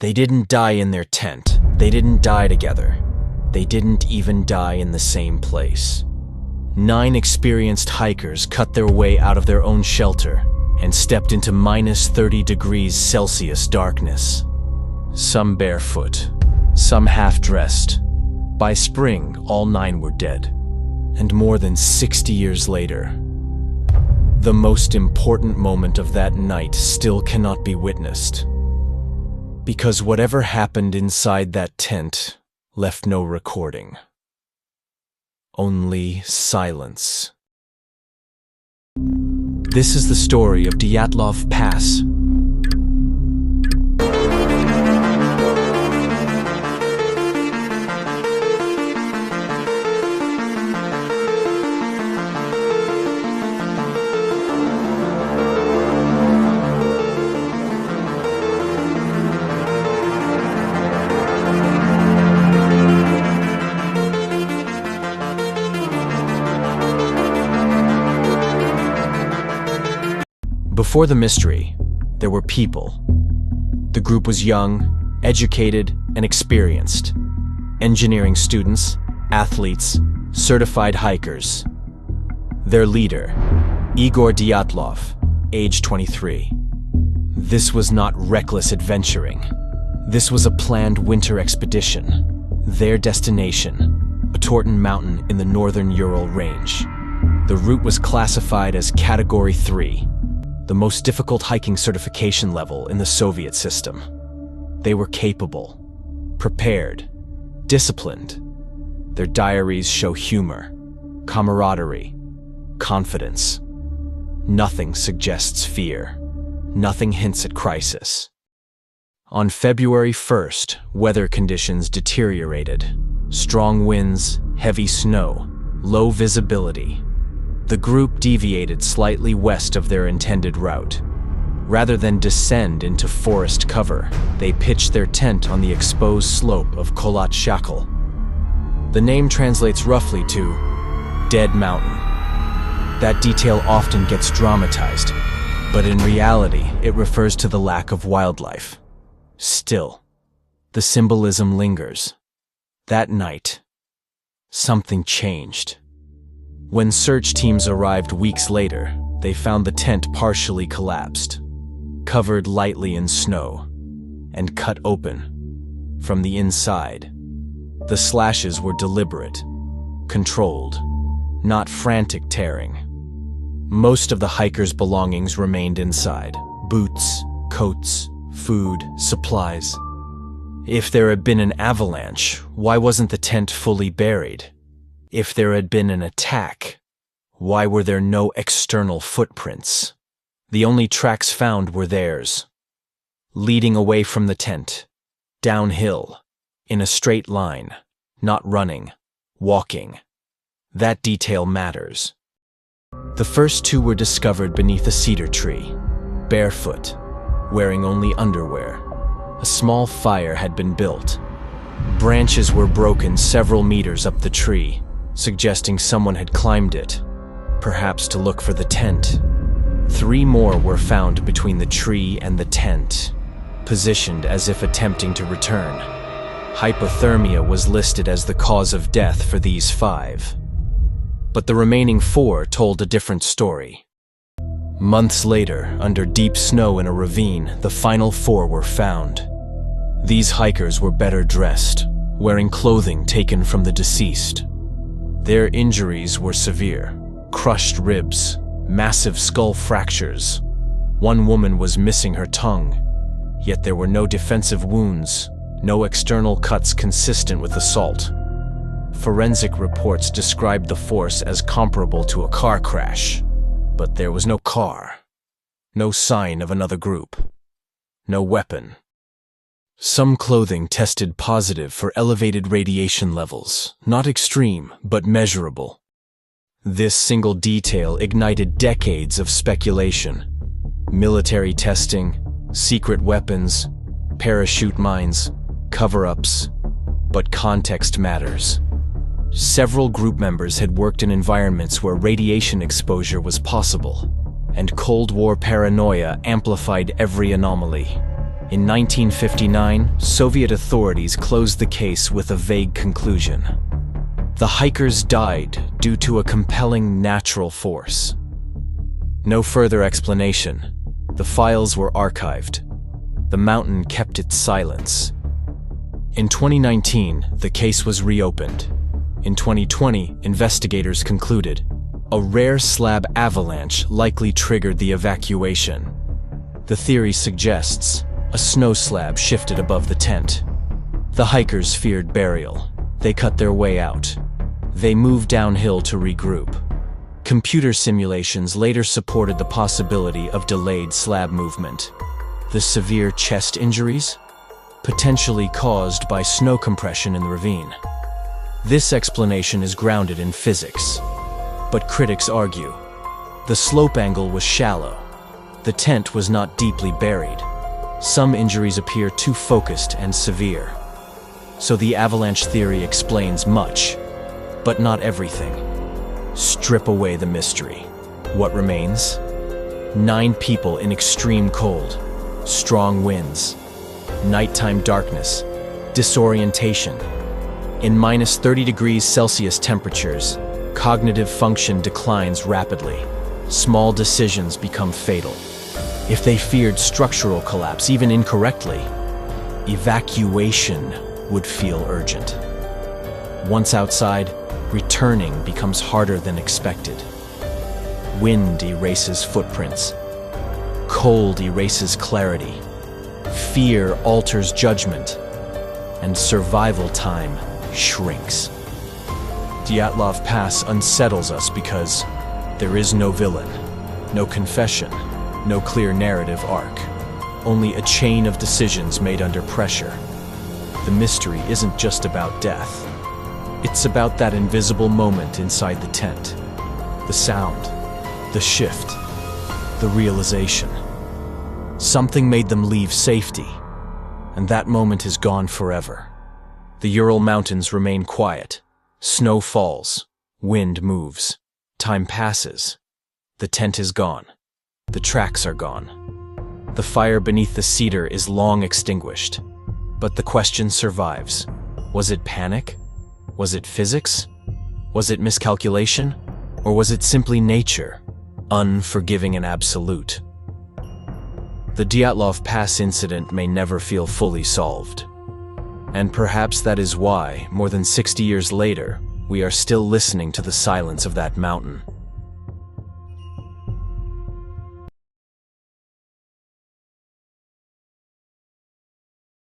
They didn't die in their tent. They didn't die together. They didn't even die in the same place. 9 experienced hikers cut their way out of their own shelter and stepped into -30°C darkness. Some barefoot, some half-dressed. By spring, all 9 were dead. And more than 60 years later, the most important moment of that night still cannot be witnessed. Because whatever happened inside that tent left no recording. Only silence. This is the story of Dyatlov Pass. Before the mystery, there were people. The group was young, educated, and experienced. Engineering students, athletes, certified hikers. Their leader, Igor Dyatlov, age 23. This was not reckless adventuring. This was a planned winter expedition. Their destination, a Torton mountain in the northern Ural range. The route was classified as Category 3. The most difficult hiking certification level in the Soviet system. They were capable, prepared, disciplined. Their diaries show humor, camaraderie, confidence. Nothing suggests fear. Nothing hints at crisis. On February 1st, weather conditions deteriorated. Strong winds, heavy snow, low visibility. The group deviated slightly west of their intended route. Rather than descend into forest cover, they pitched their tent on the exposed slope of Kholat Shakal. The name translates roughly to Dead Mountain. That detail often gets dramatized, but in reality, it refers to the lack of wildlife. Still, the symbolism lingers. That night, something changed. When search teams arrived weeks later, they found the tent partially collapsed, covered lightly in snow, and cut open from the inside. The slashes were deliberate, controlled, not frantic tearing. Most of the hikers' belongings remained inside: boots, coats, food, supplies. If there had been an avalanche, why wasn't the tent fully buried? If there had been an attack, why were there no external footprints? The only tracks found were theirs, leading away from the tent, downhill, in a straight line, not running, walking. That detail matters. The first 2 were discovered beneath a cedar tree, barefoot, wearing only underwear. A small fire had been built. Branches were broken several meters up the tree, suggesting someone had climbed it, perhaps to look for the tent. 3 more were found between the tree and the tent, positioned as if attempting to return. Hypothermia was listed as the cause of death for these 5. But the remaining 4 told a different story. Months later, under deep snow in a ravine, the final 4 were found. These hikers were better dressed, wearing clothing taken from the deceased. Their injuries were severe: crushed ribs, massive skull fractures. One woman was missing her tongue, yet there were no defensive wounds, no external cuts consistent with assault. Forensic reports described the force as comparable to a car crash, but there was no car, no sign of another group, no weapon. Some clothing tested positive for elevated radiation levels, not extreme, but measurable. This single detail ignited decades of speculation. Military testing, secret weapons, parachute mines, cover-ups. But context matters. Several group members had worked in environments where radiation exposure was possible, and Cold War paranoia amplified every anomaly. In 1959, Soviet authorities closed the case with a vague conclusion. The hikers died due to a compelling natural force. No further explanation. The files were archived. The mountain kept its silence. In 2019, the case was reopened. In 2020, investigators concluded a rare slab avalanche likely triggered the evacuation. The theory suggests a snow slab shifted above the tent. The hikers feared burial. They cut their way out. They moved downhill to regroup. Computer simulations later supported the possibility of delayed slab movement. The severe chest injuries? Potentially caused by snow compression in the ravine. This explanation is grounded in physics. But critics argue the slope angle was shallow. The tent was not deeply buried. Some injuries appear too focused and severe. So the avalanche theory explains much, but not everything. Strip away the mystery. What remains? 9 people in extreme cold, strong winds, nighttime darkness, disorientation. In minus 30 degrees Celsius temperatures, cognitive function declines rapidly. Small decisions become fatal. If they feared structural collapse, even incorrectly, evacuation would feel urgent. Once outside, returning becomes harder than expected. Wind erases footprints. Cold erases clarity. Fear alters judgment. And survival time shrinks. Dyatlov Pass unsettles us because there is no villain, no confession, no clear narrative arc. Only a chain of decisions made under pressure. The mystery isn't just about death. It's about that invisible moment inside the tent. The sound, the shift, the realization. Something made them leave safety, and that moment is gone forever. The Ural Mountains remain quiet. Snow falls. Wind moves. Time passes. The tent is gone. The tracks are gone. The fire beneath the cedar is long extinguished. But the question survives. Was it panic? Was it physics? Was it miscalculation? Or was it simply nature, unforgiving and absolute? The Dyatlov Pass incident may never feel fully solved. And perhaps that is why, more than 60 years later, we are still listening to the silence of that mountain.